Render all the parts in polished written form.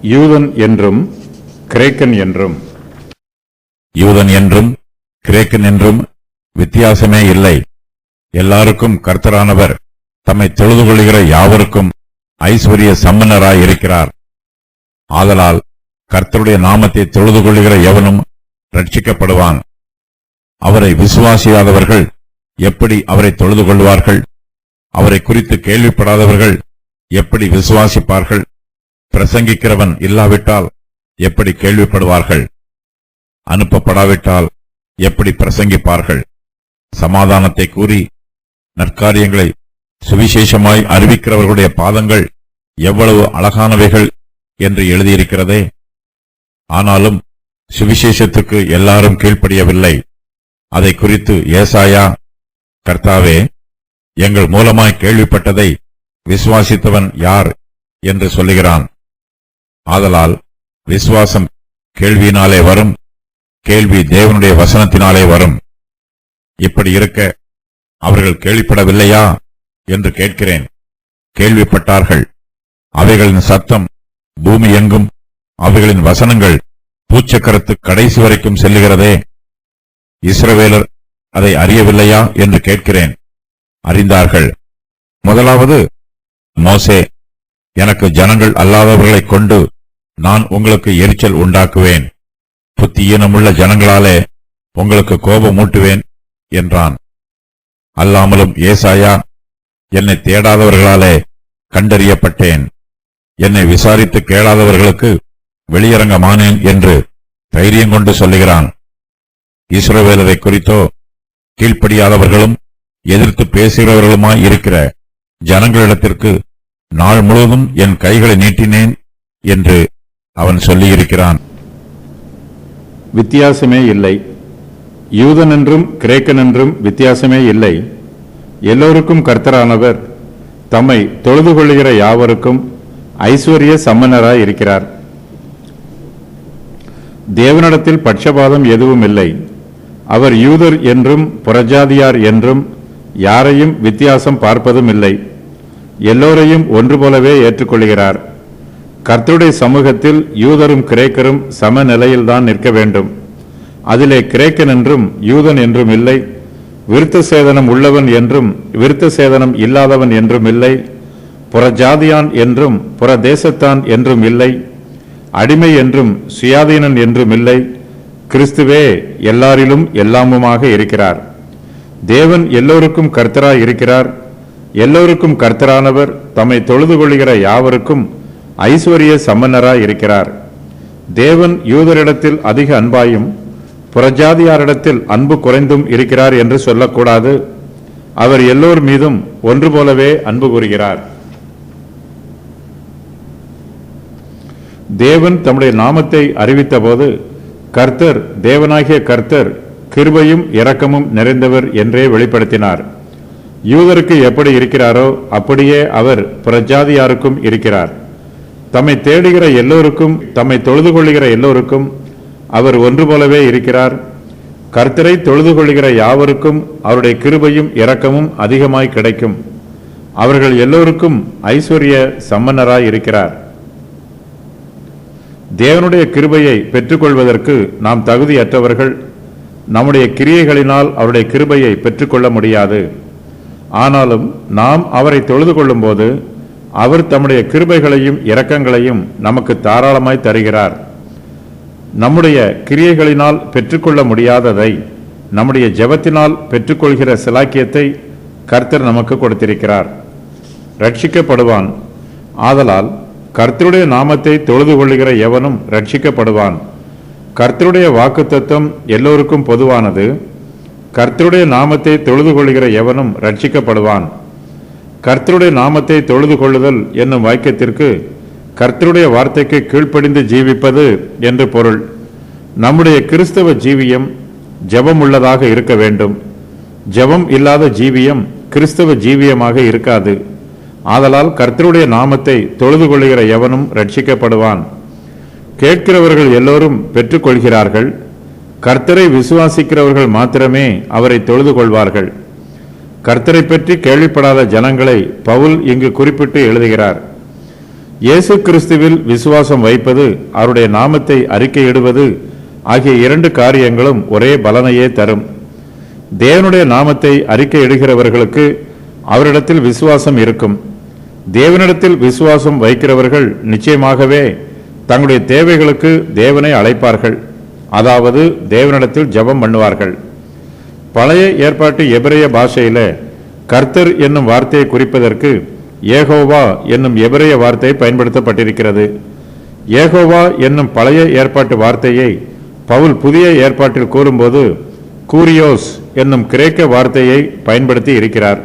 யூதன் என்றும் கிரேக்கன் என்றும். யூதன் என்றும் கிரேக்கன் என்றும் வித்தியாசமே இல்லை. எல்லாருக்கும் கர்த்தரானவர் தம்மை தொழுது கொள்கிற யாவருக்கும் ஐஸ்வர்ய சம்பன்னராய் இருக்கிறார். ஆதலால் கர்த்தருடைய நாமத்தை தொழுது கொள்கிற எவனும் ரட்சிக்கப்படுவான். அவரை விசுவாசியாதவர்கள் எப்படி அவரை தொழுது கொள்வார்கள்? அவரை குறித்து கேள்விப்படாதவர்கள் எப்படி விசுவாசிப்பார்கள்? பிரசங்கிக்கிறவன் இல்லாவிட்டால் எப்படி கேள்விப்படுவார்கள்? அனுப்பப்படாவிட்டால் எப்படி பிரசங்கிப்பார்கள்? சமாதானத்தை கூறி நற்காரியங்களை சுவிசேஷமாய் அறிவிக்கிறவர்களுடைய பாதங்கள் எவ்வளவு அழகானவைகள் என்று எழுதியிருக்கிறதே. ஆனாலும் சுவிசேஷத்துக்கு எல்லாரும் கீழ்ப்படியவில்லை. அதை குறித்து ஏசாயா, கர்த்தாவே, எங்கள் மூலமாய் கேள்விப்பட்டதை விசுவாசித்தவன் யார் என்று சொல்லுகிறான். ஆதலால் விசுவாசம் கேள்வியினாலே வரும், கேள்வி தேவனுடைய வசனத்தினாலே வரும். இப்படி இருக்க அவர்கள் கேள்விப்படவில்லையா என்று கேட்கிறேன். கேள்விப்பட்டார்கள். அவைகளின் சத்தம் பூமி எங்கும், அவைகளின் வசனங்கள் பூச்சக்கரத்து கடைசி வரைக்கும் செல்லுகிறதே. இஸ்ரவேலர் அதை அறியவில்லையா என்று கேட்கிறேன். அறிந்தார்கள். முதலாவது மோசே, எனக்கு ஜனங்கள் அல்லாதவர்களைக் கொண்டு நான் உங்களுக்கு எரிச்சல் உண்டாக்குவேன், புத்தியீனமுள்ள ஜனங்களாலே உங்களுக்கு கோபமூட்டுவேன் என்றான். அல்லாமலும் ஏசாயா, என்னை தேடாதவர்களாலே கண்டறியப்பட்டேன், என்னை விசாரித்து கேளாதவர்களுக்கு வெளியரங்கமானேன் என்று தைரியம் கொண்டு சொல்லுகிறான். இஸ்ரவேலரை குறித்தோ கீழ்ப்படியாதவர்களும் எதிர்த்து பேசுகிறவர்களுமாய் இருக்கிற ஜனங்களிடத்திற்கு நாள் முழுவதும் என் கைகளை நீட்டினேன் என்று அவன் சொல்லியிருக்கிறான். வித்தியாசமே இல்லை. யூதன் என்றும் கிரேக்கன் என்றும் வித்தியாசமே இல்லை. எல்லோருக்கும் கர்த்தரானவர் தம்மை தொழுது கொள்கிற யாவருக்கும் ஐஸ்வர்ய சம்பன்னராய் இருக்கிறார். தேவனிடத்தில் பட்சபாதம் எதுவும் இல்லை. அவர் யூதர் என்றும் புறஜாதியார் என்றும் யாரையும் வித்தியாசம் பார்ப்பதும் இல்லை. எல்லோரையும் ஒன்று போலவே ஏற்றுக்கொள்கிறார். கர்த்தருடைய சமூகத்தில் யூதரும் கிரேக்கரும் சமநிலையில்தான் நிற்க வேண்டும். அதிலே கிரேக்கன் என்றும் யூதன் என்றும் இல்லை, விருத்த சேதனம் உள்ளவன் என்றும் விருத்த சேதனம் இல்லாதவன் என்றும் இல்லை, புறஜாதியான் என்றும் புறதேசத்தான் என்றும் இல்லை, அடிமை என்றும் சுயாதீனன் என்றும் இல்லை. கிறிஸ்துவே எல்லாரிலும் எல்லாமுமாக இருக்கிறார். தேவன் எல்லோருக்கும் கர்த்தராய் இருக்கிறார். எல்லோருக்கும் கர்த்தரானவர் தம்மை தொழுது கொள்கிற யாவருக்கும் ஐஸ்வர்ய சம்பன்னராய் இருக்கிறார். தேவன் யூதரிடத்தில் அதிக அன்பாயும் புறஜாதியாரிடத்தில் அன்பு குறைந்தும் இருக்கிறார் என்று சொல்லக்கூடாது. அவர் எல்லோர் மீதும் ஒன்று போலவே அன்பு கூறுகிறார். தேவன் தம்முடைய நாமத்தை அறிவித்த போது கர்த்தர், தேவனாகிய கர்த்தர் கிருபையும் இரக்கமும் நிறைந்தவர் என்றே வெளிப்படுத்தினார். யூதருக்கு எப்படி இருக்கிறாரோ அப்படியே அவர் புறஜாதியாருக்கும் இருக்கிறார். தம்மை தேடுகிற எல்லோருக்கும், தம்மை தொழுது கொள்ளுகிற எல்லோருக்கும் அவர் ஒன்று போலவே இருக்கிறார். கர்த்தரை தொழுது கொள்ளுகிற யாவருக்கும் அவருடைய கிருபையும் இரக்கமும் அதிகமாய் கிடைக்கும். அவர்கள் எல்லோருக்கும் ஐஸ்வர்ய சம்பன்னராய் இருக்கிறார். தேவனுடைய கிருபையை பெற்றுக்கொள்வதற்கு நாம் தகுதியற்றவர்கள். நம்முடைய கிரியைகளினால் அவருடைய கிருபையை பெற்றுக்கொள்ள முடியாது. ஆனாலும் நாம் அவரை தொழுது கொள்ளும் போது அவர் தம்முடைய கிருபைகளையும் இரக்கங்களையும் நமக்கு தாராளமாய் தருகிறார். நம்முடைய கிரியைகளினால் பெற்றுக்கொள்ள முடியாததை நம்முடைய ஜெபத்தினால் பெற்றுக்கொள்கிற சிலாக்கியத்தை கர்த்தர் நமக்கு கொடுத்திருக்கிறார். ரட்சிக்கப்படுவான். ஆதலால் கர்த்தருடைய நாமத்தை தொழுது கொள்ளுகிற எவனும் ரட்சிக்கப்படுவான். கர்த்தருடைய வாக்குத்தத்தம் எல்லோருக்கும் பொதுவானது. கர்த்தருடைய நாமத்தை தொழுது கொள்ளுகிற எவனும் ரட்சிக்கப்படுவான். கர்த்தருடைய நாமத்தை தொழுது கொள்ளுதல் என்னும் வாக்கியத்திற்கு கர்த்தருடைய வார்த்தைக்கு கீழ்ப்படிந்து ஜீவிப்பது என்று பொருள். நம்முடைய கிறிஸ்தவ ஜீவியம் ஜெபம் உள்ளதாக இருக்க வேண்டும். ஜெபம் இல்லாத ஜீவியம் கிறிஸ்தவ ஜீவியமாக இருக்காது. ஆதலால் கர்த்தருடைய நாமத்தை தொழுது கொள்ளுகிற எவனும் ரட்சிக்கப்படுவான். கேட்கிறவர்கள் எல்லோரும் பெற்றுக்கொள்கிறார்கள். கர்த்தரை விசுவாசிக்கிறவர்கள் மாத்திரமே அவரை தொழுது கொள்வார்கள். கர்த்தரை பற்றி கேள்விப்படாத ஜனங்களை பவுல் இங்கு குறிப்பிட்டு எழுதுகிறார். இயேசு கிறிஸ்துவில் விசுவாசம் வைப்பது, அவருடைய நாமத்தை அறிக்கையிடுவது ஆகிய இரண்டு காரியங்களும் ஒரே பலனையே தரும். தேவனுடைய நாமத்தை அறிக்கையிடுகிறவர்களுக்கு அவரிடத்தில் விசுவாசம் இருக்கும். தேவனிடத்தில் விசுவாசம் வைக்கிறவர்கள் நிச்சயமாகவே தங்களுடைய தேவைகளுக்கு தேவனை அழைப்பார்கள், அதாவது தேவனிடத்தில் ஜெபம் பண்ணுவார்கள். பழைய ஏற்பாட்டு எபிரேய பாஷையில கர்த்தர் என்னும் வார்த்தையை குறிப்பதற்கு யெகோவா என்னும் எபிரேய வார்த்தை பயன்படுத்தப்பட்டிருக்கிறது. யெகோவா என்னும் பழைய ஏற்பாட்டு வார்த்தையை பவுல் புதிய ஏற்பாட்டில் கூறும்போது கூரியோஸ் என்னும் கிரேக்க வார்த்தையை பயன்படுத்தி இருக்கிறார்.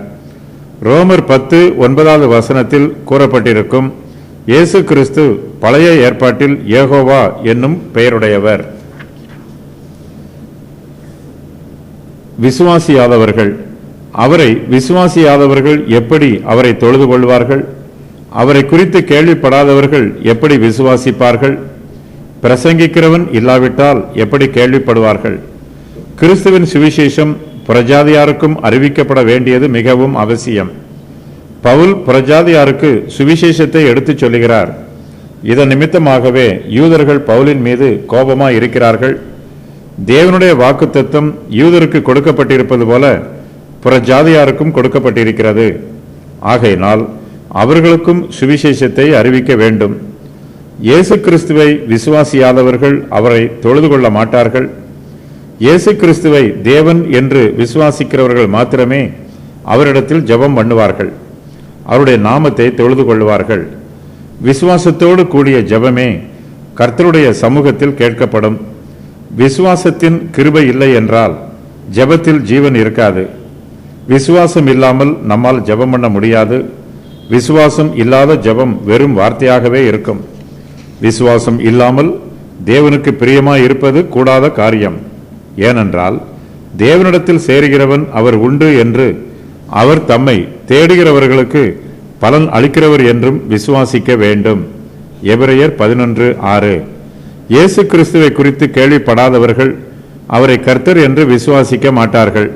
ரோமர் 10:9 கூறப்பட்டிருக்கும் இயேசு கிறிஸ்து பழைய ஏற்பாட்டில் யெகோவா என்னும் பெயருடையவர். விசுவாசியாதவர்கள், அவரை விசுவாசியாதவர்கள் எப்படி அவரை தொழுது கொள்வார்கள்? அவரை குறித்து கேள்விப்படாதவர்கள் எப்படி விசுவாசிப்பார்கள்? பிரசங்கிக்கிறவன் இல்லாவிட்டால் எப்படி கேள்விப்படுவார்கள்? கிறிஸ்துவின் சுவிசேஷம் புறஜாதியாருக்கும் அறிவிக்கப்பட வேண்டியது மிகவும் அவசியம். பவுல் புறஜாதியாருக்கு சுவிசேஷத்தை எடுத்துச் சொல்லுகிறார். இதன் நிமித்தமாகவே யூதர்கள் பவுலின் மீது கோபமாய் இருக்கிறார்கள். தேவனுடைய வாக்குத்தத்தம் யூதருக்கு கொடுக்கப்பட்டிருப்பது போல புறஜாதியாருக்கும் கொடுக்கப்பட்டிருக்கிறது. ஆகையினால் அவர்களுக்கும் சுவிசேஷத்தை அறிவிக்க வேண்டும். இயேசு கிறிஸ்துவை விசுவாசியாதவர்கள் அவரை தொழுது கொள்ள மாட்டார்கள். இயேசு கிறிஸ்துவை தேவன் என்று விசுவாசிக்கிறவர்கள் மாத்திரமே அவரிடத்தில் ஜெபம் பண்ணுவார்கள், அவருடைய நாமத்தை தொழுது கொள்வார்கள். விசுவாசத்தோடு கூடிய ஜெபமே கர்த்தருடைய சமூகத்தில் கேட்கப்படும். விசுவாசத்தின் கிருபை இல்லை என்றால் ஜெபத்தில் ஜீவன் இருக்காது. விசுவாசம் இல்லாமல் நம்மால் ஜெபம் பண்ண முடியாது. விசுவாசம் இல்லாத ஜெபம் வெறும் வார்த்தையாகவே இருக்கும். விசுவாசம் இல்லாமல் தேவனுக்கு பிரியமாய் இருப்பது கூடாத காரியம். ஏனென்றால் தேவனிடத்தில் சேருகிறவன் அவர் உண்டு என்று, அவர் தம்மை தேடுகிறவர்களுக்கு பலன் அளிக்கிறவர் என்றும் விசுவாசிக்க வேண்டும். எபிரெயர் 11:6. இயேசு கிறிஸ்துவை குறித்து கேள்விப்படாதவர்கள் அவரை கர்த்தர் என்று விசுவாசிக்க மாட்டார்கள்.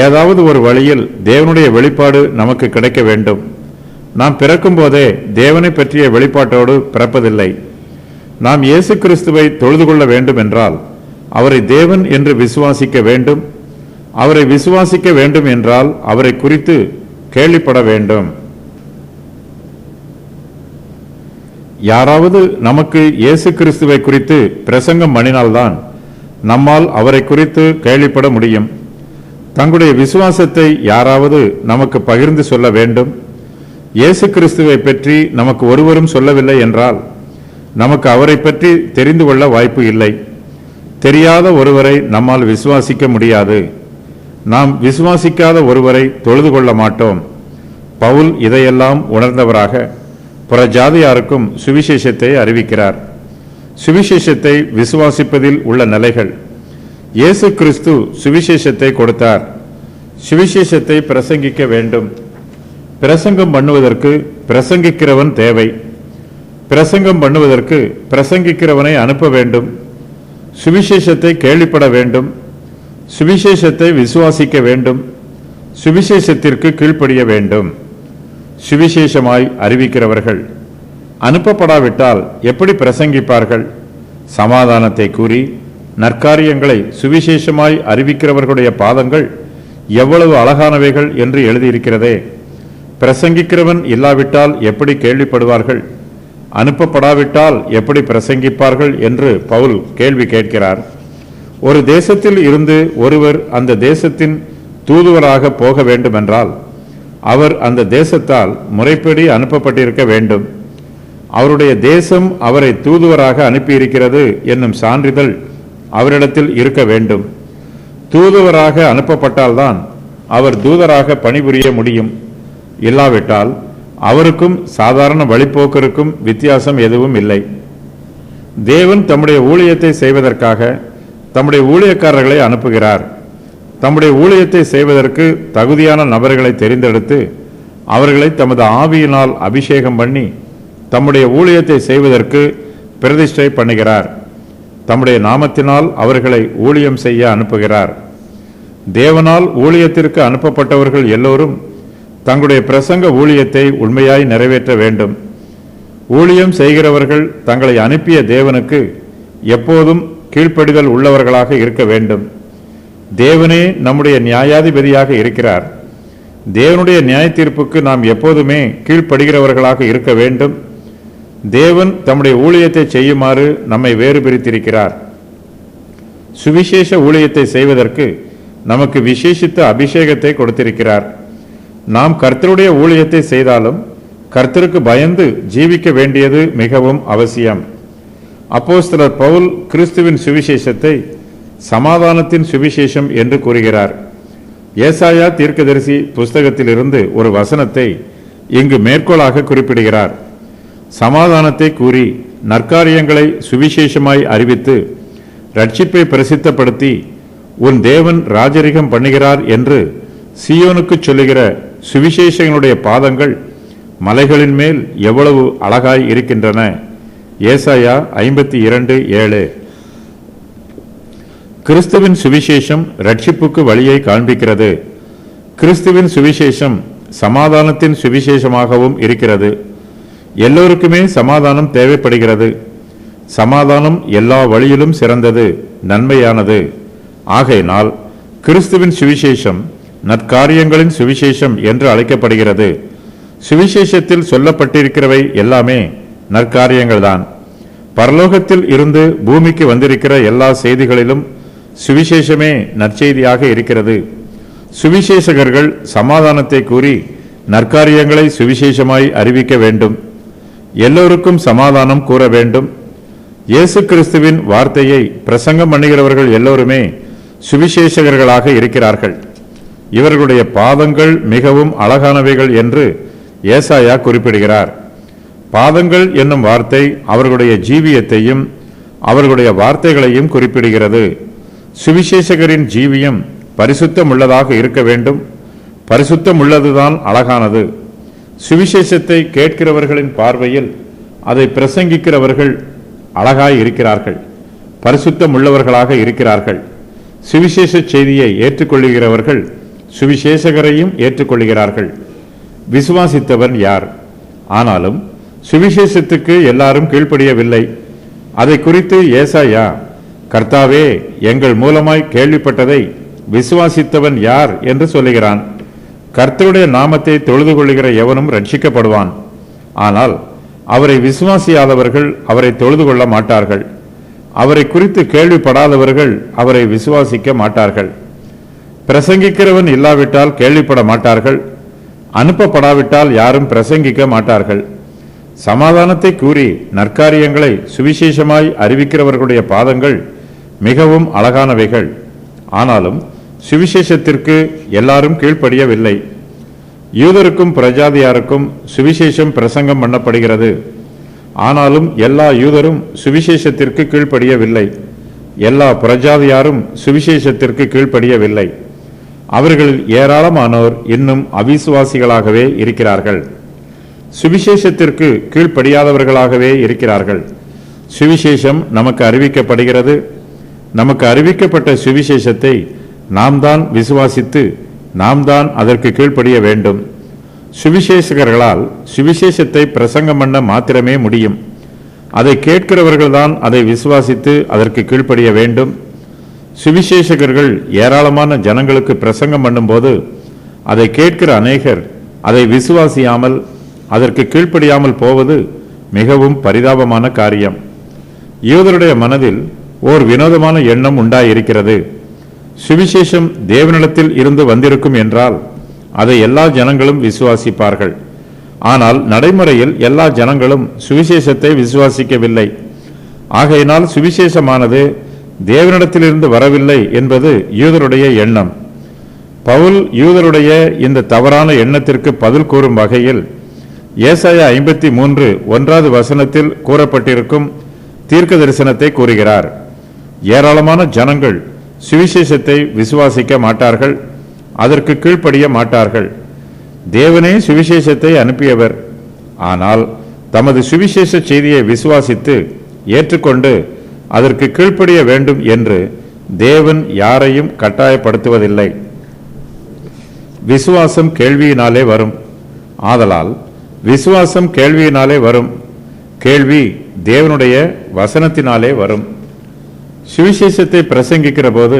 ஏதாவது ஒரு வழியில் தேவனுடைய வெளிப்பாடு நமக்கு கிடைக்க வேண்டும். நாம் பிறக்கும் போதே தேவனை பற்றிய வெளிப்பாட்டோடு பிறப்பதில்லை. நாம் இயேசு கிறிஸ்துவை தொழுது கொள்ள வேண்டும் என்றால் அவரை தேவன் என்று விசுவாசிக்க வேண்டும். அவரை விசுவாசிக்க வேண்டும் என்றால் அவரை குறித்து கேள்விப்பட வேண்டும். யாராவது நமக்கு இயேசு கிறிஸ்துவை குறித்து பிரசங்கம் பண்ணினால்தான் நம்மால் அவரை குறித்து கேள்விப்பட முடியும். தங்களுடைய விசுவாசத்தை யாராவது நமக்கு பகிர்ந்து சொல்ல வேண்டும். இயேசு கிறிஸ்துவை பற்றி நமக்கு ஒருவரும் சொல்லவில்லை என்றால் நமக்கு அவரை பற்றி தெரிந்து கொள்ள வாய்ப்பு இல்லை. தெரியாத ஒருவரை நம்மால் விசுவாசிக்க முடியாது. நாம் விசுவாசிக்காத ஒருவரை தொழுது கொள்ள மாட்டோம். பவுல் இதையெல்லாம் உணர்ந்தவராக புறஜாதியாருக்கும் சுவிசேஷத்தை அறிவிக்கிறார். சுவிசேஷத்தை விசுவாசிப்பதில் உள்ள நிலைகள். இயேசு கிறிஸ்து சுவிசேஷத்தை கொடுத்தார். சுவிசேஷத்தை பிரசங்கிக்க வேண்டும். பிரசங்கம் பண்ணுவதற்கு பிரசங்கிக்கிறவன் தேவை. பிரசங்கம் பண்ணுவதற்கு பிரசங்கிக்கிறவனை அனுப்ப வேண்டும். சுவிசேஷத்தை கேள்விப்பட வேண்டும். சுவிசேஷத்தை விசுவாசிக்க வேண்டும். சுவிசேஷத்திற்கு கீழ்ப்படிய வேண்டும். சுவிசேஷமாய் அறிவிக்கிறவர்கள் அனுப்பப்படாவிட்டால் எப்படி பிரசங்கிப்பார்கள்? சமாதானத்தை கூறி நற்காரியங்களை சுவிசேஷமாய் அறிவிக்கிறவர்களுடைய பாதங்கள் எவ்வளவு அழகானவைகள் என்று எழுதியிருக்கிறதே. பிரசங்கிக்கிறவன் இல்லாவிட்டால் எப்படி கேள்விப்படுவார்கள்? அனுப்பப்படாவிட்டால் எப்படி பிரசங்கிப்பார்கள் என்று பவுல் கேள்வி கேட்கிறார். ஒரு தேசத்தில் இருந்து ஒருவர் அந்த தேசத்தின் தூதுவராக போக வேண்டுமென்றால் அவர் அந்த தேசத்தால் முறைப்படி அனுப்பப்பட்டிருக்க வேண்டும். அவருடைய தேசம் அவரை தூதுவராக அனுப்பியிருக்கிறது என்னும் சான்றிதழ் அவரிடத்தில் இருக்க வேண்டும். தூதுவராக அனுப்பப்பட்டால்தான் அவர் தூதராக பணிபுரிய முடியும். இல்லாவிட்டால் அவருக்கும் சாதாரண வழிப்போக்கருக்கும் வித்தியாசம் எதுவும் இல்லை. தேவன் தம்முடைய ஊழியத்தை செய்வதற்காக தம்முடைய ஊழியக்காரர்களை அனுப்புகிறார். தம்முடைய ஊழியத்தை செய்வதற்கு தகுதியான நபர்களை தெரிந்தெடுத்து அவர்களை தமது ஆவியினால் அபிஷேகம் பண்ணி தம்முடைய ஊழியத்தை செய்வதற்கு பிரதிஷ்டை பண்ணுகிறார். தம்முடைய நாமத்தினால் அவர்களை ஊழியம் செய்ய அனுப்புகிறார். தேவனால் ஊழியத்திற்கு அனுப்பப்பட்டவர்கள் எல்லோரும் தங்களுடைய பிரசங்க ஊழியத்தை உண்மையாய் நிறைவேற்ற வேண்டும். ஊழியம் செய்கிறவர்கள் தங்களை அனுப்பிய தேவனுக்கு எப்போதும் கீழ்ப்படிதல் உள்ளவர்களாக இருக்க வேண்டும். தேவனே நம்முடைய நியாயாதிபதியாக இருக்கிறார். தேவனுடைய நியாய தீர்ப்புக்கு நாம் எப்போதுமே கீழ்ப்படுகிறவர்களாக இருக்க வேண்டும். தேவன் தம்முடைய ஊழியத்தை செய்யுமாறு நம்மை வேறு பிரித்திருக்கிறார். சுவிசேஷ ஊழியத்தை செய்வதற்கு நமக்கு விசேஷித்த அபிஷேகத்தை கொடுத்திருக்கிறார். நாம் கர்த்தருடைய ஊழியத்தை செய்தாலும் கர்த்தருக்கு பயந்து ஜீவிக்க வேண்டியது மிகவும் அவசியம். அப்போஸ்தலர் பவுல் கிறிஸ்துவின் சுவிசேஷத்தை சமாதானத்தின் சுவிசேஷம் என்று கூறுகிறார். ஏசாயா தீர்க்கதரிசி புஸ்தகத்திலிருந்து ஒரு வசனத்தை இங்கு மேற்கோளாக குறிப்பிடுகிறார். சமாதானத்தை கூறி நற்காரியங்களை சுவிசேஷமாய் அறிவித்து ரட்சிப்பை பிரசித்தப்படுத்தி உன் தேவன் ராஜரிகம் பண்ணுகிறார் என்று சீயோனுக்கு சொல்லுகிற சுவிசேஷங்களுடைய பாதங்கள் மலைகளின் மேல் எவ்வளவு அழகாய் இருக்கின்றன. ஏசாயா 52:7. கிறிஸ்துவின் சுவிசேஷம் ரட்சிப்புக்கு வழியை காண்பிக்கிறது. கிறிஸ்துவின் சுவிசேஷம் சமாதானத்தின் சுவிசேஷமாகவும் இருக்கிறது. எல்லோருக்குமே சமாதானம் தேவைப்படுகிறது. சமாதானம் எல்லா வழியிலும் சிறந்தது, நன்மையானது. ஆகையினால் கிறிஸ்துவின் சுவிசேஷம் நற்காரியங்களின் சுவிசேஷம் என்று அழைக்கப்படுகிறது. சுவிசேஷத்தில் சொல்லப்பட்டிருக்கிறவை எல்லாமே நற்காரியங்கள்தான். பரலோகத்தில் இருந்து பூமிக்கு வந்திருக்கிற எல்லா செய்திகளிலும் சுவிசேஷமே நற்செய்தியாக இருக்கிறது. சுவிசேஷகர்கள் சமாதானத்தை கூறி நற்காரியங்களை சுவிசேஷமாய் அறிவிக்க வேண்டும். எல்லோருக்கும் சமாதானம் கூற வேண்டும். இயேசு கிறிஸ்துவின் வார்த்தையை பிரசங்கம் பண்ணுகிறவர்கள் எல்லோருமே சுவிசேஷகர்களாக இருக்கிறார்கள். இவர்களுடைய பாதங்கள் மிகவும் அழகானவைகள் என்று ஏசாயா குறிப்பிடுகிறார். பாதங்கள் என்னும் வார்த்தை அவர்களுடைய ஜீவியத்தையும் அவர்களுடைய வார்த்தைகளையும் குறிப்பிடுகிறது. சுவிசேஷகரின் ஜீவியம் பரிசுத்தம் உள்ளதாக இருக்க வேண்டும். பரிசுத்தம் உள்ளதுதான் அழகானது. சுவிசேஷத்தை கேட்கிறவர்களின் பார்வையில் அதை பிரசங்கிக்கிறவர்கள் அழகாய் இருக்கிறார்கள், பரிசுத்தம் உள்ளவர்களாக இருக்கிறார்கள். சுவிசேஷ செய்தியை ஏற்றுக்கொள்ளுகிறவர்கள் சுவிசேஷகரையும் ஏற்றுக்கொள்கிறார்கள். விசுவாசித்தவன் யார்? ஆனாலும் சுவிசேஷத்துக்கு எல்லாரும் கீழ்ப்படியவில்லை. அதை குறித்து ஏசாயா, கர்த்தாவே, எங்கள் மூலமாய் கேள்விப்பட்டதை விசுவாசித்தவன் யார் என்று சொல்லுகிறான். கர்த்தருடைய நாமத்தை தொழுது கொள்ளுகிற எவனும் ரட்சிக்கப்படுவான். ஆனால் அவரை விசுவாசியாதவர்கள் அவரை தொழுது கொள்ள மாட்டார்கள். அவரை குறித்து கேள்விப்படாதவர்கள் அவரை விசுவாசிக்க மாட்டார்கள். பிரசங்கிக்கிறவன் இல்லாவிட்டால் கேள்விப்பட மாட்டார்கள். அனுப்பப்படாவிட்டால் யாரும் பிரசங்கிக்க மாட்டார்கள். சமாதானத்தை கூறி நற்காரியங்களை சுவிசேஷமாய் அறிவிக்கிறவர்களுடைய பாதங்கள் மிகவும் அழகானவைகள். ஆனாலும் சுவிசேஷத்திற்கு எல்லாரும் கீழ்ப்படியவில்லை. யூதருக்கும் பிரஜாதியாருக்கும் சுவிசேஷம் பிரசங்கம் பண்ணப்படுகிறது. ஆனாலும் எல்லா யூதரும் சுவிசேஷத்திற்கு கீழ்ப்படியவில்லை. எல்லா பிரஜாதியாரும் சுவிசேஷத்திற்கு கீழ்ப்படியவில்லை. அவர்களில் ஏராளமானோர் இன்னும் அவிசுவாசிகளாகவே இருக்கிறார்கள். சுவிசேஷத்திற்கு கீழ்ப்படியாதவர்களாகவே இருக்கிறார்கள். சுவிசேஷம் நமக்கு அறிவிக்கப்படுகிறது. நமக்கு அறிவிக்கப்பட்ட சுவிசேஷத்தை நாம் தான் விசுவாசித்து நாம் தான் அதற்கு கீழ்ப்படிய வேண்டும். சுவிசேஷகர்களால் சுவிசேஷத்தை பிரசங்கம் பண்ண மாத்திரமே முடியும். அதை கேட்கிறவர்கள்தான் அதை விசுவாசித்து அதற்கு கீழ்ப்படிய வேண்டும். சுவிசேஷகர்கள் ஏராளமான ஜனங்களுக்கு பிரசங்கம் பண்ணும்போது அதை கேட்கிற அநேகர் அதை விசுவாசியாமல் அதற்கு கீழ்ப்படியாமல் போவது மிகவும் பரிதாபமான காரியம். யூதருடைய மனதில் ஓர் வினோதமான எண்ணம் உண்டாயிருக்கிறது. சுவிசேஷம் தேவனிடத்தில் இருந்து வந்திருக்கும் என்றால் அதை எல்லா ஜனங்களும் விசுவாசிப்பார்கள். ஆனால் நடைமுறையில் எல்லா ஜனங்களும் சுவிசேஷத்தை விசுவாசிக்கவில்லை. ஆகையினால் சுவிசேஷமானது தேவனிடத்திலிருந்து வரவில்லை என்பது யூதருடைய எண்ணம். பவுல் யூதருடைய இந்த தவறான எண்ணத்திற்கு பதில் கூறும் வகையில் ஏசாயா 53:1 கூறப்பட்டிருக்கும் தீர்க்க தரிசனத்தை கூறுகிறார். ஏராளமான ஜனங்கள் சுவிசேஷத்தை விசுவாசிக்க மாட்டார்கள், அதற்கு கீழ்ப்படிய மாட்டார்கள். தேவனே சுவிசேஷத்தை அனுப்பியவர். ஆனால் தமது சுவிசேஷ செய்தியை விசுவாசித்து ஏற்றுக்கொண்டு அதற்கு கீழ்ப்படிய வேண்டும் என்று தேவன் யாரையும் கட்டாயப்படுத்துவதில்லை. விசுவாசம் கேள்வியினாலே வரும். ஆதலால் விசுவாசம் கேள்வியினாலே வரும். கேள்வி தேவனுடைய வசனத்தினாலே வரும். சுவிசேஷத்தை பிரசங்கிக்கிற போது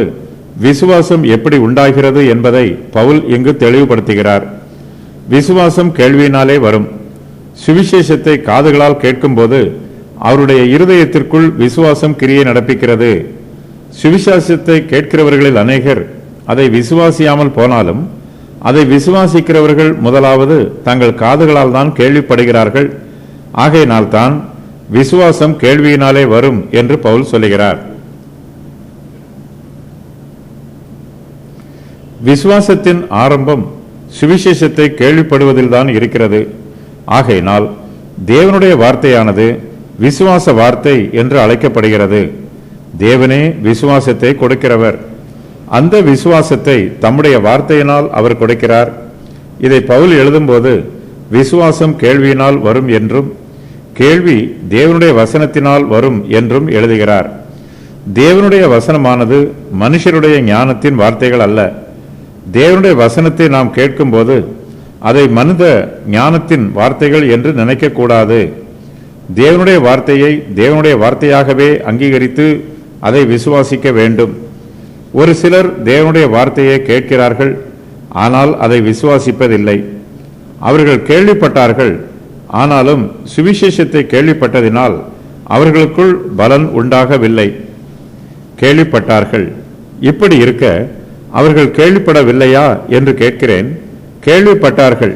விசுவாசம் எப்படி உண்டாகிறது என்பதை பவுல் இங்கு தெளிவுபடுத்துகிறார். விசுவாசம் கேள்வியினாலே வரும். சுவிசேஷத்தை காதுகளால் கேட்கும்போது அவருடைய இருதயத்திற்குள் விசுவாசம் கிரியை நடப்பிக்கிறது. சுவிசேஷத்தை கேட்கிறவர்களில் அநேகர் அதை விசுவாசியாமல் போனாலும் அதை விசுவாசிக்கிறவர்கள் முதலாவது தங்கள் காதுகளால் தான் கேள்விப்படுகிறார்கள். ஆகையினால் தான் விசுவாசம் கேள்வியினாலே வரும் என்று பவுல் சொல்லுகிறார். விசுவாசத்தின் ஆரம்பம் சுவிசேஷத்தை கேள்விப்படுவதில்தான் இருக்கிறது. ஆகையினால் தேவனுடைய வார்த்தையானது விசுவாச வார்த்தை என்று அழைக்கப்படுகிறது. தேவனே விசுவாசத்தை கொடுக்கிறவர். அந்த விசுவாசத்தை தம்முடைய வார்த்தையினால் அவர் கொடுக்கிறார். இதை பவுல் எழுதும்போது விசுவாசம் கேள்வியினால் வரும் என்றும் கேள்வி தேவனுடைய வசனத்தினால் வரும் என்றும் எழுதுகிறார். தேவனுடைய வசனமானது மனுஷருடைய ஞானத்தின் வார்த்தைகள் அல்ல. தேவனுடைய வசனத்தை நாம் கேட்கும்போது அதை மனித ஞானத்தின் வார்த்தைகள் என்று நினைக்கக்கூடாது. தேவனுடைய வார்த்தையை தேவனுடைய வார்த்தையாகவே அங்கீகரித்து அதை விசுவாசிக்க வேண்டும். ஒரு சிலர் தேவனுடைய வார்த்தையை கேட்கிறார்கள், ஆனால் அதை விசுவாசிப்பதில்லை. அவர்கள் கேள்விப்பட்டார்கள், ஆனாலும் சுவிசேஷத்தை கேள்விப்பட்டதினால் அவர்களுக்குள் பலன் உண்டாகவில்லை. கேள்விப்பட்டார்கள். இப்படி இருக்க அவர்கள் கேள்விப்படவில்லையா என்று கேட்கிறேன். கேள்விப்பட்டார்கள்.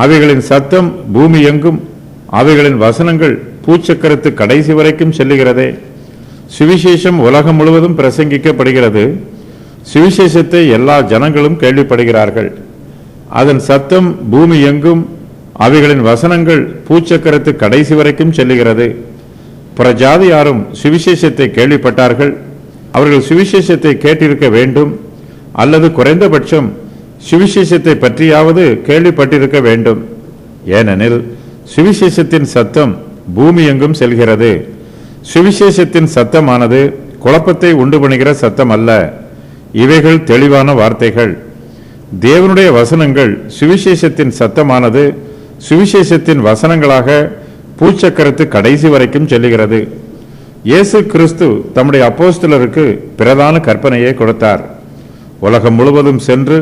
அவைகளின் சத்தம் பூமி எங்கும், அவைகளின் வசனங்கள் பூச்சக்கரத்து கடைசி வரைக்கும் செல்லுகிறதே. சுவிசேஷம் உலகம் முழுவதும் பிரசங்கிக்கப்படுகிறது. சுவிசேஷத்தை எல்லா ஜனங்களும் கேள்விப்படுகிறார்கள். அதன் சத்தம் பூமி எங்கும், அவைகளின் வசனங்கள் பூச்சக்கரத்து கடைசி வரைக்கும் செல்லுகிறது. புறஜாதியாரும் சுவிசேஷத்தை கேள்விப்பட்டார்கள். அவர்கள் சுவிசேஷத்தை கேட்டிருக்க வேண்டும், அல்லது குறைந்தபட்சம் சுவிசேஷத்தை பற்றியாவது கேள்விப்பட்டிருக்க வேண்டும். ஏனெனில் சுவிசேஷத்தின் சத்தம் பூமி எங்கும் செல்கிறது. சுவிசேஷத்தின் சத்தமானது குழப்பத்தை உண்டு பண்ணுகிற சத்தம் அல்ல. இவைகள் தெளிவான வார்த்தைகள். தேவனுடைய வசனங்கள் சுவிசேஷத்தின் சத்தமானது சுவிசேஷத்தின் வசனங்களாக பூச்சக்கரத்து கடைசி வரைக்கும் செல்லுகிறது. இயேசு கிறிஸ்து தம்முடைய அப்போஸ்தலருக்கு பிரதான கற்பனையை கொடுத்தார். உலகம் முழுவதும் சென்று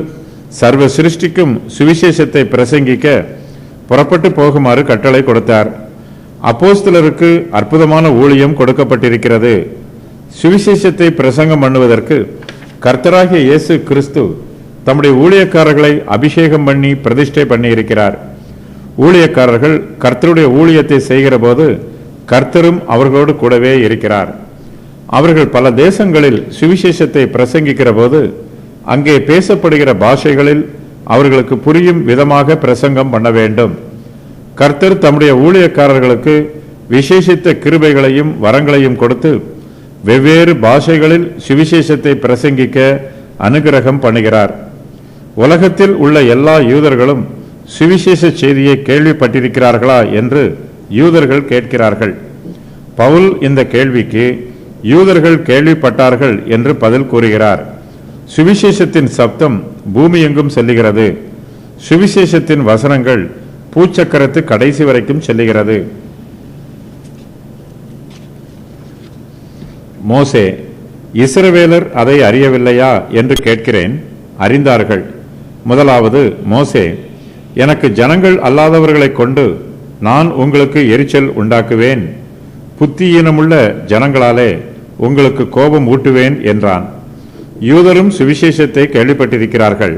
சர்வ சிருஷ்டிக்கும் சுவிசேஷத்தை பிரசங்கிக்க புறப்பட்டு போகுமாறு கட்டளை கொடுத்தார். அப்போஸ்தலருக்கு அற்புதமான ஊழியம் கொடுக்கப்பட்டிருக்கிறது. சுவிசேஷத்தை பிரசங்கம் பண்ணுவதற்கு கர்த்தராகிய இயேசு கிறிஸ்து தம்முடைய ஊழியக்காரர்களை அபிஷேகம் பண்ணி பிரதிஷ்டை பண்ணி இருக்கிறார். ஊழியக்காரர்கள் கர்த்தருடைய ஊழியத்தை செய்கிற போது கர்த்தரும் அவர்களோடு கூடவே இருக்கிறார். அவர்கள் பல தேசங்களில் சுவிசேஷத்தை பிரசங்கிக்கிற போது அங்கே பேசப்படுகிற பாஷைகளில் அவர்களுக்கு புரியும் விதமாக பிரசங்கம் பண்ண வேண்டும். கர்த்தர் தம்முடைய ஊழியக்காரர்களுக்கு விசேஷித்த கிருபைகளையும் வரங்களையும் கொடுத்து வெவ்வேறு பாஷைகளில் சுவிசேஷத்தை பிரசங்கிக்க அனுகிரகம் பண்ணுகிறார். உலகத்தில் உள்ள எல்லா யூதர்களும் சுவிசேஷ செய்தியை கேள்விப்பட்டிருக்கிறார்களா என்று யூதர்கள் கேட்கிறார்கள். பவுல் இந்த கேள்விக்கு யூதர்கள் கேள்விப்பட்டார்கள் என்று பதில் கூறுகிறார். சுவிசேஷத்தின் சப்தம் பூமி எங்கும் செல்லுகிறது. சுவிசேஷத்தின் வசனங்கள் பூச்சக்கரத்து கடைசி வரைக்கும் செல்லுகிறது. மோசே, இஸ்ரவேலர் அதை அறியவில்லையா என்று கேட்கிறேன். அறிந்தார்கள். முதலாவது, மோசே, எனக்கு ஜனங்கள் அல்லாதவர்களை கொண்டு நான் உங்களுக்கு எரிச்சல் உண்டாக்குவேன், புத்தியீனமுள்ள ஜனங்களாலே உங்களுக்கு கோபம் ஊட்டுவேன் என்றான். யூதரும் சுவிசேஷத்தை கேள்விப்பட்டிருக்கிறார்கள்.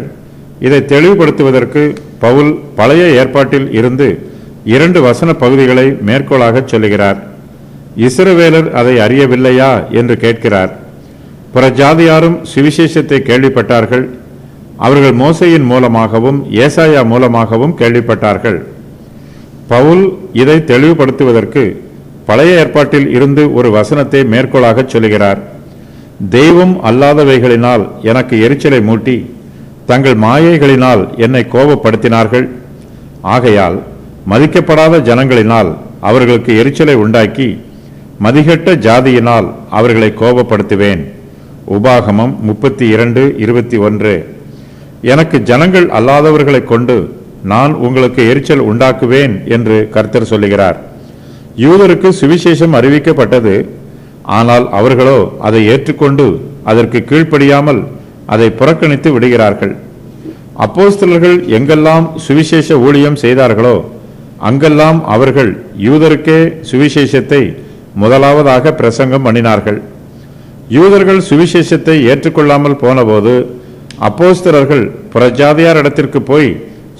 இதை தெளிவுபடுத்துவதற்கு பவுல் பழைய ஏற்பாட்டில் இருந்து 2 வசன பகுதிகளை மேற்கோளாக சொல்லுகிறார். இஸ்ரவேலர் அதை அறியவில்லையா என்று கேட்கிறார். புறஜாதியாரும் சுவிசேஷத்தை கேள்விப்பட்டார்கள். அவர்கள் மோசேயின் மூலமாகவும் ஏசாயா மூலமாகவும் கேள்விப்பட்டார்கள். பவுல் இதை தெளிவுபடுத்துவதற்கு பழைய ஏற்பாட்டில் இருந்து ஒரு வசனத்தை மேற்கோளாக சொல்லுகிறார். தெய்வம் அல்லாதவைகளினால் எனக்கு எரிச்சலை மூட்டி தங்கள் மாயைகளினால் என்னை கோபப்படுத்தினார்கள். ஆகையால் மதிக்கப்படாத ஜனங்களினால் அவர்களுக்கு எரிச்சலை உண்டாக்கி மதிகெட்ட ஜாதியினால் அவர்களை கோபப்படுத்துவேன். உபாகமம் 32:21. எனக்கு ஜனங்கள் அல்லாதவர்களை கொண்டு நான் உங்களுக்கு எரிச்சல் உண்டாக்குவேன் என்று கர்த்தர் சொல்லுகிறார். யூதருக்கு சுவிசேஷம் அறிவிக்கப்பட்டது. ஆனால் அவர்களோ அதை ஏற்றுக்கொண்டு அதற்கு கீழ்ப்படியாமல் அதை புறக்கணித்து விடுகிறார்கள். அப்போஸ்தலர்கள் எங்கெல்லாம் சுவிசேஷ ஊழியம் செய்தார்களோ அங்கெல்லாம் அவர்கள் யூதருக்கே சுவிசேஷத்தை முதலாவதாக பிரசங்கம் பண்ணினார்கள். யூதர்கள் சுவிசேஷத்தை ஏற்றுக்கொள்ளாமல் போனபோது அப்போஸ்தலர்கள் புறஜாதியாரிடத்திற்கு போய்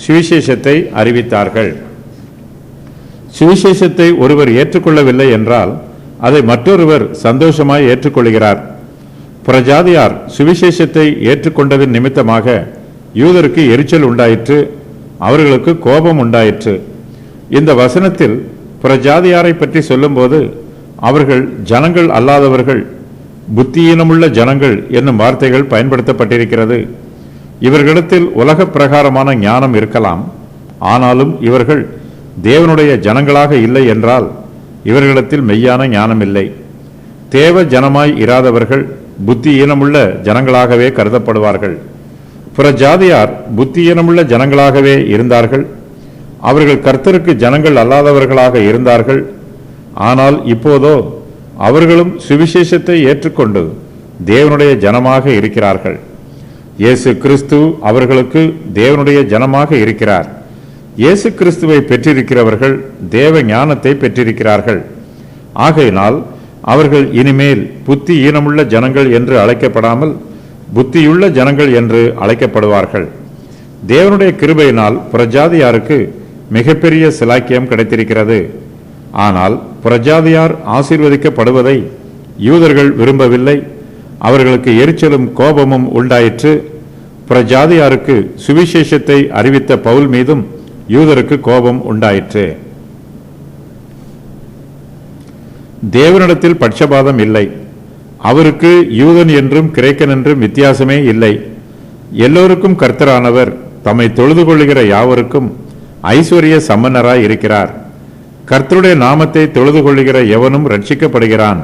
சுவிசேஷத்தை அறிவித்தார்கள். சுவிசேஷத்தை ஒருவர் ஏற்றுக்கொள்ளவில்லை என்றால் அதை மற்றொருவர் சந்தோஷமாய் ஏற்றுக்கொள்கிறார். புறஜாதியார் சுவிசேஷத்தை ஏற்றுக்கொண்டதின் நிமித்தமாக யூதருக்கு எரிச்சல் உண்டாயிற்று, அவர்களுக்கு கோபம் உண்டாயிற்று. இந்த வசனத்தில் புறஜாதியாரை பற்றி சொல்லும்போது அவர்கள் ஜனங்கள் அல்லாதவர்கள், புத்தியீனமுள்ள ஜனங்கள் என்னும் வார்த்தைகள் பயன்படுத்தப்பட்டிருக்கிறது. இவர்களிடத்தில் உலக பிரகாரமான ஞானம் இருக்கலாம், ஆனாலும் இவர்கள் தேவனுடைய ஜனங்களாக இல்லை என்றால் இவர்களிடத்தில் மெய்யான ஞானம் இல்லை. தேவ ஜனமாய் இராதவர்கள் புத்தியீனமுள்ள ஜனங்களாகவே கருதப்படுவார்கள். புறஜாதியார் புத்தியீனமுள்ள ஜனங்களாகவே இருந்தார்கள். அவர்கள் கர்த்தருக்கு ஜனங்கள் அல்லாதவர்களாக இருந்தார்கள். ஆனால் இப்போதோ அவர்களும் சுவிசேஷத்தை ஏற்றுக்கொண்டு தேவனுடைய ஜனமாக இருக்கிறார்கள். இயேசு கிறிஸ்து அவர்களுக்கு தேவனுடைய ஜனமாக இருக்கிறார். இயேசு கிறிஸ்துவை பெற்றிருக்கிறவர்கள் தேவ ஞானத்தை பெற்றிருக்கிறார்கள். ஆகையினால் அவர்கள் இனிமேல் புத்தி ஈனமுள்ள ஜனங்கள் என்று அழைக்கப்படாமல் புத்தியுள்ள ஜனங்கள் என்று அழைக்கப்படுவார்கள். தேவனுடைய கிருபையினால் புறஜாதியாருக்கு மிகப்பெரிய சிலாக்கியம் கிடைத்திருக்கிறது. ஆனால் புறஜாதியார் ஆசீர்வதிக்கப்படுவதை யூதர்கள் விரும்பவில்லை. அவர்களுக்கு எரிச்சலும் கோபமும் உண்டாயிற்று. புறஜாதியாருக்கு சுவிசேஷத்தை அறிவித்த பவுல் மீதும் யூதருக்கு கோபம் உண்டாயிற்று. தேவனிடத்தில் பட்சபாதம் இல்லை. அவருக்கு யூதன் என்றும் கிரேக்கன் என்றும் வித்தியாசமே இல்லை. எல்லோருக்கும் கர்த்தரானவர் தம்மை தொழுது கொள்ளுகிற யாவருக்கும் ஐஸ்வர்ய சம்பன்னராய் இருக்கிறார். கர்த்தருடைய நாமத்தை தொழுது கொள்ளுகிற எவனும் ரட்சிக்கப்படுகிறான்.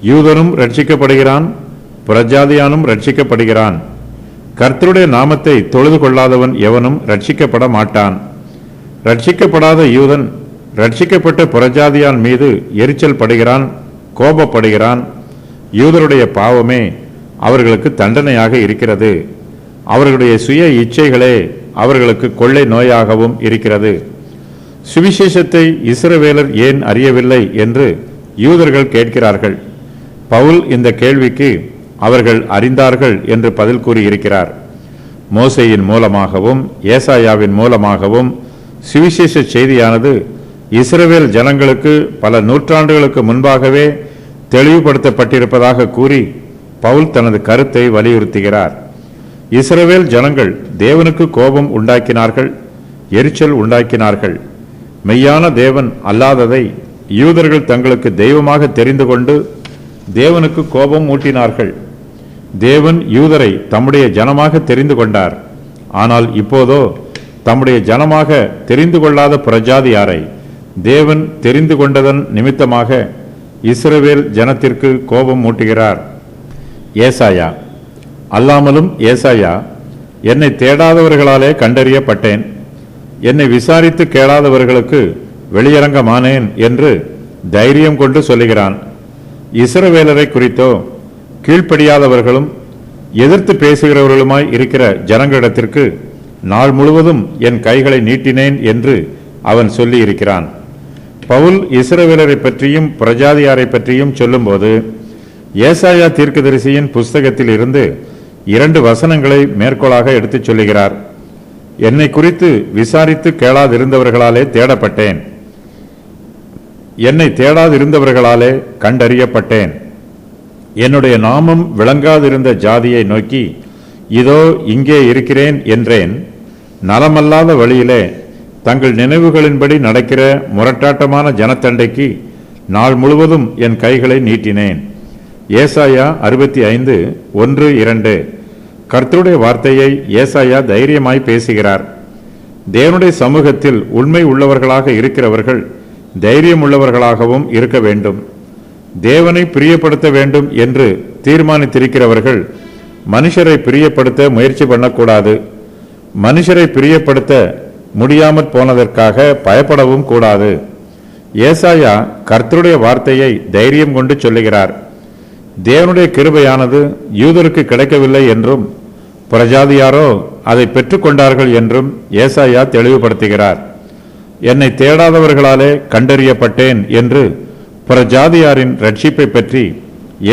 யூதனும் ரட்சிக்கப்படுகிறான், புறஜாதியானும் ரட்சிக்கப்படுகிறான். கர்த்தருடைய நாமத்தை தொழுது கொள்ளாதவன் எவனும் ரட்சிக்கப்பட மாட்டான். ரட்சிக்கப்படாத யூதன் ரட்சிக்கப்பட்ட புறஜாதியான் மீது எரிச்சல் படுகிறான், கோபப்படுகிறான். யூதருடைய பாவமே அவர்களுக்கு தண்டனையாக இருக்கிறது. அவர்களுடைய சுய இச்சைகளே அவர்களுக்கு கொள்ளை நோயாகவும் இருக்கிறது. சுவிசேஷத்தை இஸ்ரவேலர் ஏன் அறியவில்லை என்று யூதர்கள் கேட்கிறார்கள். பவுல் இந்த கேள்விக்கு அவர்கள் அறிந்தார்கள் என்று பதில் கூறியிருக்கிறார். மோசேயின் மூலமாகவும் ஏசாயாவின் மூலமாகவும் சுவிசேஷ செய்தியானது இஸ்ரவேல் ஜனங்களுக்கு பல நூற்றாண்டுகளுக்கு முன்பாகவே தெளிவுபடுத்தப்பட்டிருப்பதாக கூறி பவுல் தனது கருத்தை வலியுறுத்துகிறார். இஸ்ரவேல் ஜனங்கள் தேவனுக்கு கோபம் உண்டாக்கினார்கள், எரிச்சல் உண்டாக்கினார்கள். மெய்யான தேவன் அல்லாததை யூதர்கள் தங்களுக்கு தெய்வமாக தெரிந்து கொண்டு தேவனுக்கு கோபம் மூட்டினார்கள். தேவன் யூதரை தம்முடைய ஜனமாக தெரிந்து கொண்டார். ஆனால் இப்போதோ தம்முடைய ஜனமாக தெரிந்து கொள்ளாத புறஜாதியாரை தேவன் தெரிந்து கொண்டதன் நிமித்தமாக இஸ்ரவேல் ஜனத்திற்கு கோபம் மூட்டுகிறார். ஏசாயா அல்லாமலும் ஏசாயா, என்னை தேடாதவர்களாலே கண்டறியப்பட்டேன், என்னை விசாரித்து கேளாதவர்களுக்கு வெளியரங்கமானேன் என்று தைரியம் கொண்டு சொல்லுகிறான். இஸ்ரவேலரை குறித்தோ கீழ்ப்படியாதவர்களும் எதிர்த்து பேசுகிறவர்களுமாய் இருக்கிற ஜனங்களிடத்திற்கு நாள் முழுவதும் என் கைகளை நீட்டினேன் என்று அவன் சொல்லி இருக்கிறான். பவுல் இஸ்ரவேலரை பற்றியும் பிரஜாதியாரை பற்றியும் சொல்லும்போது ஏசாயா தீர்க்கதரிசியின் புஸ்தகத்தில் இருந்து 2 வசனங்களை மேற்கோளாக எடுத்துச் சொல்லுகிறார். என்னை குறித்து விசாரித்து கேளாதிருந்தவர்களாலே தேடப்பட்டேன், என்னை தேடாதிருந்தவர்களாலே கண்டறியப்பட்டேன். என்னுடைய நாமம் விளங்காதிருந்த ஜாதியை நோக்கி இதோ இங்கே இருக்கிறேன் என்றேன். நலமல்லாத வழியிலே தங்கள் நினைவுகளின்படி நடக்கிற முரட்டாட்டமான ஜனத்தண்டைக்கு நாள் முழுவதும் என் கைகளை நீட்டினேன். ஏசாயா 65:1-2. கர்த்தருடைய வார்த்தையை ஏசாயா தைரியமாய் பேசுகிறார். தேவனுடைய சமூகத்தில் உண்மை உள்ளவர்களாக இருக்கிறவர்கள் தைரியம் உள்ளவர்களாகவும் இருக்க வேண்டும். தேவனை பிரியப்படுத்த வேண்டும் என்று தீர்மானித்திருக்கிறவர்கள் மனுஷரை பிரியப்படுத்த முயற்சி பண்ணக்கூடாது. மனுஷரை பிரியப்படுத்த முடியாமற் போனதற்காக பயப்படவும் கூடாது. ஏசாயா கர்த்தருடைய வார்த்தையை தைரியம் கொண்டு சொல்லுகிறார். தேவனுடைய கிருபையானது யூதருக்கு கிடைக்கவில்லை என்றும் புறஜாதியாரோ அதை பெற்றுக்கொண்டார்கள் என்றும் ஏசாயா தெளிவுபடுத்துகிறார். என்னை தேடாதவர்களாலே கண்டறியப்பட்டேன் என்று புறஜாதியாரின் ரட்சிப்பை பற்றி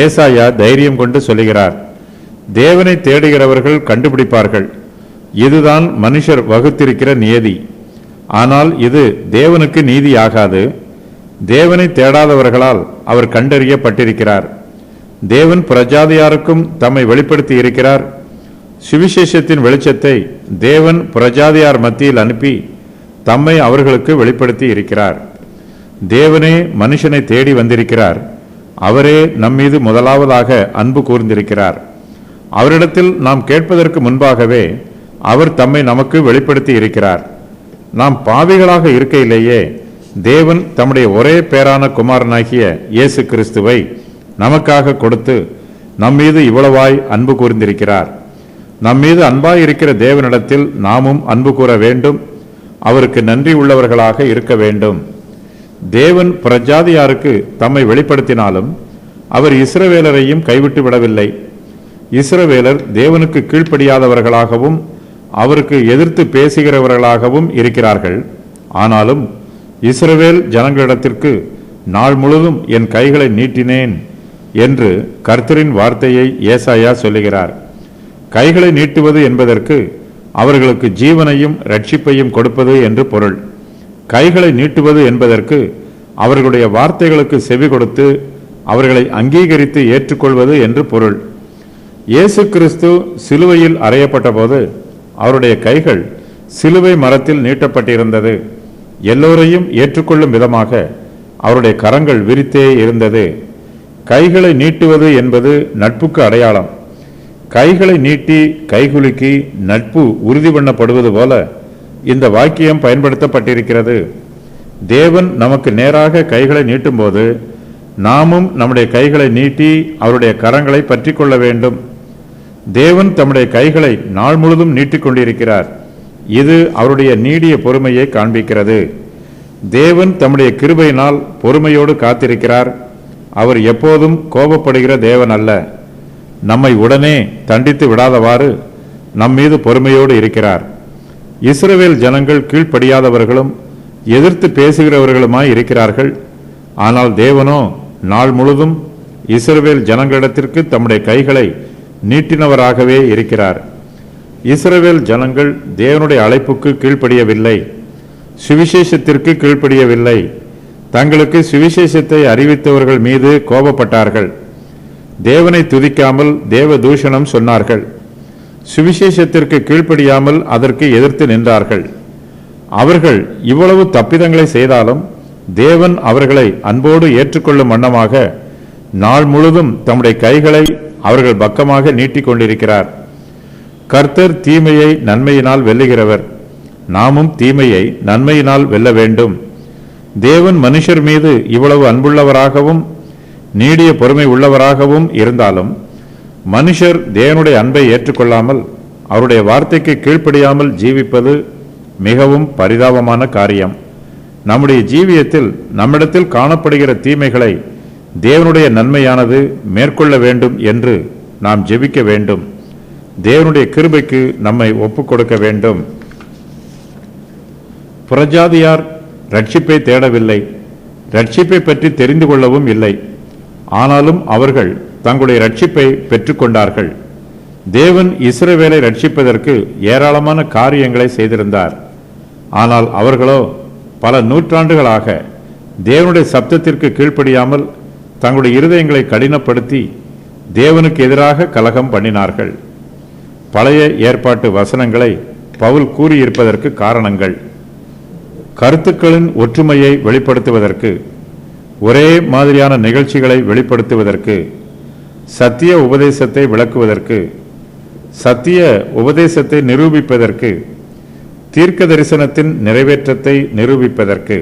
ஏசாயா தைரியம் கொண்டு சொல்லுகிறார். தேவனை தேடுகிறவர்கள் கண்டுபிடிப்பார்கள். இதுதான் மனுஷர் வகுத்திருக்கிற நியதி. ஆனால் இது தேவனுக்கு நீதியாகாது. தேவனை தேடாதவர்களால் அவர் கண்டறியப்பட்டிருக்கிறார். தேவன் புறஜாதியாருக்கும் தம்மை வெளிப்படுத்தி இருக்கிறார். சுவிசேஷத்தின் வெளிச்சத்தை தேவன் புறஜாதியார் மத்தியில் அனுப்பி தம்மை அவர்களுக்கு வெளிப்படுத்தி இருக்கிறார். தேவனே மனுஷனை தேடி வந்திருக்கிறார். அவரே நம்மீது முதலாவதாக அன்பு கூர்ந்திருக்கிறார். அவரிடத்தில் நாம் கேட்பதற்கு முன்பாகவே அவர் தம்மை நமக்கு வெளிப்படுத்தி இருக்கிறார். நாம் பாவிகளாக இருக்கையிலேயே தேவன் தம்முடைய ஒரே பேரான குமாரனாகிய இயேசு கிறிஸ்துவை நமக்காக கொடுத்து நம்மீது இவ்வளவாய் அன்பு கூர்ந்திருக்கிறார். நம்மீது அன்பாய் இருக்கிற தேவனிடத்தில் நாமும் அன்பு கூற வேண்டும். அவருக்கு நன்றி உள்ளவர்களாக இருக்க வேண்டும். தேவன் புறஜாதியாருக்கு தம்மை வெளிப்படுத்தினாலும் அவர் இஸ்ரவேலரையும் கைவிட்டு விடவில்லை. இஸ்ரவேலர் தேவனுக்கு கீழ்ப்படியாதவர்களாகவும் அவருக்கு எதிர்த்து பேசுகிறவர்களாகவும் இருக்கிறார்கள். ஆனாலும் இஸ்ரவேல் ஜனங்களிடத்திற்கு நாள் முழுதும் என் கைகளை நீட்டினேன் என்று கர்த்தரின் வார்த்தையை ஏசாயா சொல்லுகிறார். கைகளை நீட்டுவது என்பதற்கு அவர்களுக்கு ஜீவனையும் ரட்சிப்பையும் கொடுப்பது என்று பொருள். கைகளை நீட்டுவது என்பதற்கு அவர்களுடைய வார்த்தைகளுக்கு செவி கொடுத்து அவர்களை அங்கீகரித்து ஏற்றுக்கொள்வது என்று பொருள். இயேசு கிறிஸ்து சிலுவையில் அறையப்பட்ட போது அவருடைய கைகள் சிலுவை மரத்தில் நீட்டப்பட்டிருந்தது. எல்லோரையும் ஏற்றுக்கொள்ளும் விதமாக அவருடைய கரங்கள் விரித்தே இருந்தது. கைகளை நீட்டுவது என்பது நட்புக்கு அடையாளம். கைகளை நீட்டி கைகுலுக்கி நட்பு உறுதி பண்ணப்படுவது போல இந்த வாக்கியம் பயன்படுத்தப்பட்டிருக்கிறது. தேவன் நமக்கு நேராக கைகளை நீட்டும்போது நாமும் நம்முடைய கைகளை நீட்டி அவருடைய கரங்களை பற்றி கொள்ள வேண்டும். தேவன் தம்முடைய கைகளை நாள் முழுதும் நீட்டிக்கொண்டிருக்கிறார். இது அவருடைய நீடிய பொறுமையை காண்பிக்கிறது. தேவன் தம்முடைய கிருபையினால் பொறுமையோடு காத்திருக்கிறார். அவர் எப்போதும் கோபப்படுகிற தேவன் அல்ல. நம்மை உடனே தண்டித்து விடாதவாறு நம்மீது பொறுமையோடு இருக்கிறார். இஸ்ரவேல் ஜனங்கள் கீழ்ப்படியாதவர்களும் எதிர்த்து பேசுகிறவர்களுமாய் இருக்கிறார்கள். ஆனால் தேவனோ நாள் முழுதும் இஸ்ரவேல் ஜனங்களிடத்திற்கு தம்முடைய கைகளை நீட்டினவராகவே இருக்கிறார். இஸ்ரவேல் ஜனங்கள் தேவனுடைய அழைப்புக்கு கீழ்ப்படியவில்லை, சுவிசேஷத்திற்கு கீழ்ப்படியவில்லை. தங்களுக்கு சுவிசேஷத்தை அறிவித்தவர்கள் மீது கோபப்பட்டார்கள். தேவனை துதிக்காமல் தேவ தூஷணம் சொன்னார்கள். சுவிசேஷத்திற்கு கீழ்ப்படியாமல் அதற்கு எதிர்த்து நின்றார்கள். அவர்கள் இவ்வளவு தப்பிதங்களை செய்தாலும் தேவன் அவர்களை அன்போடு ஏற்றுக்கொள்ளும் வண்ணமாக நாள் முழுதும் தம்முடைய கைகளை அவர்கள் பக்கமாக நீட்டிக்கொண்டிருக்கிறார். கர்த்தர் தீமையை நன்மையினால் வெல்லுகிறவர். நாமும் தீமையை நன்மையினால் வெல்ல வேண்டும். தேவன் மனுஷர் மீது இவ்வளவு அன்புள்ளவராகவும் நீடிய பொறுமை உள்ளவராகவும் இருந்தாலும் மனுஷர் தேவனுடைய அன்பை ஏற்றுக்கொள்ளாமல் அவருடைய வார்த்தைக்கு கீழ்ப்படியாமல் ஜீவிப்பது மிகவும் பரிதாபமான காரியம். நம்முடைய ஜீவியத்தில் நம்மிடத்தில் காணப்படுகிற தீமைகளை தேவனுடைய நன்மையானது மேற்கொள்ள வேண்டும் என்று நாம் ஜெபிக்க வேண்டும். தேவனுடைய கிருபைக்கு நம்மை ஒப்புக் கொடுக்க வேண்டும். புறஜாதியார் ரட்சிப்பை தேடவில்லை, ரட்சிப்பை பற்றி தெரிந்து கொள்ளவும் இல்லை. ஆனாலும் அவர்கள் தங்களுடைய ரட்சிப்பை பெற்றுக்கொண்டார்கள். தேவன் இஸ்ரவேலை ரட்சிப்பதற்கு ஏராளமான காரியங்களை செய்திருந்தார். ஆனால் அவர்களோ பல நூற்றாண்டுகளாக தேவனுடைய சப்தத்திற்கு கீழ்ப்படியாமல் தங்களுடைய இருதயங்களை கடினப்படுத்தி தேவனுக்கு எதிராக கலகம் பண்ணினார்கள். பழைய ஏற்பாட்டு வசனங்களை பவுல் கூறியிருப்பதற்கு காரணங்கள்: கருத்துக்களின் ஒற்றுமையை வெளிப்படுத்துவதற்கு, ஒரே மாதிரியான நிகழ்ச்சிகளை வெளிப்படுத்துவதற்கு, சத்திய உபதேசத்தை விளக்குவதற்கு, சத்திய உபதேசத்தை நிரூபிப்பதற்கு, தீர்க்க தரிசனத்தின் நிறைவேற்றத்தை நிரூபிப்பதற்கு.